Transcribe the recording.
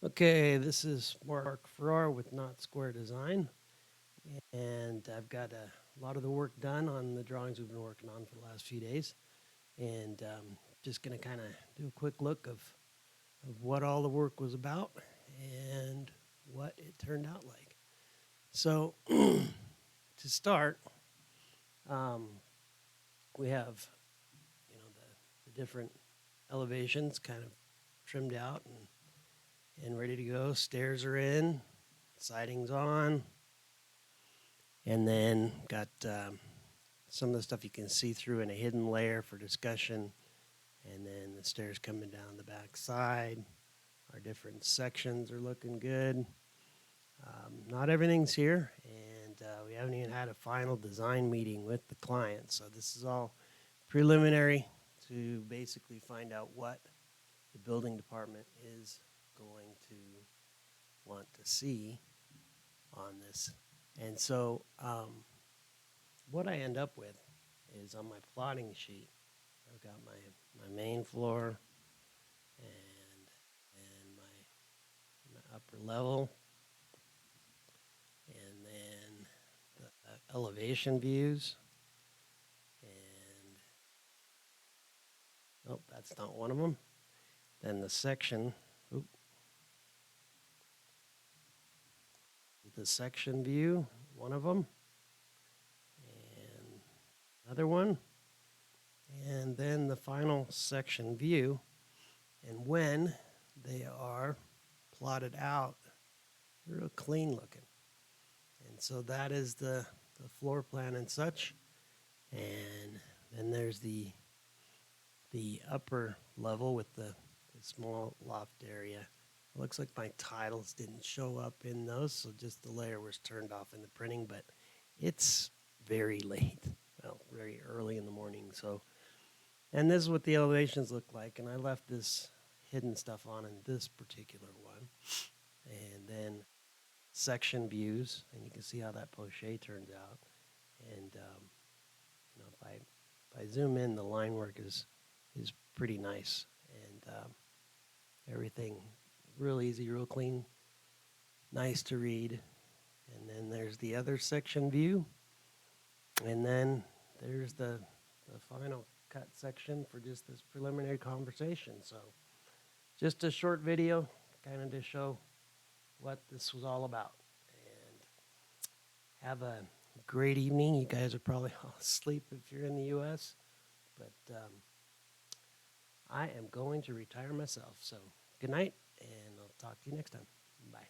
Okay, this is Mark Farrar with Not Square Design, and I've got a lot of the work done on the drawings we've been working on for the last few days, and just going to kind of do a quick look of what all the work was about and what it turned out like. So, to start, um, we have the different elevations kind of trimmed out and ready to go. Stairs are in, siding's on. And then got some of the stuff you can see through in a hidden layer for discussion. And then the stairs coming down the back side. Our different sections are looking good. Not everything's here, and we haven't even had a final design meeting with the client. So this is all preliminary to basically find out what the building department is going to want to see on this. And so what I end up with is on my plotting sheet, I've got my main floor and my upper level, and then the elevation views, and oh, that's not one of them. Then the section, the section view, one of them, and another one, and then the final section view. And when they are plotted out, they're real clean looking. And so that is the floor plan and such. And then there's the upper level with the small loft area. It looks like my titles didn't show up in those, so just the layer was turned off in the printing, but it's very late, well, very early in the morning. So, and this is what the elevations look like, and I left this hidden stuff on in this particular one. And then section views, and you can see how that poche turns out. And if I zoom in, the line work is pretty nice, and everything real easy, real clean, nice to read. And then there's the other section view, and then there's the final cut section for just this preliminary conversation. So just a short video, kind of to show what this was all about. And have a great evening. You guys are probably all asleep if you're in the U.S., but I am going to retire myself. So good night, and I'll talk to you next time. Bye.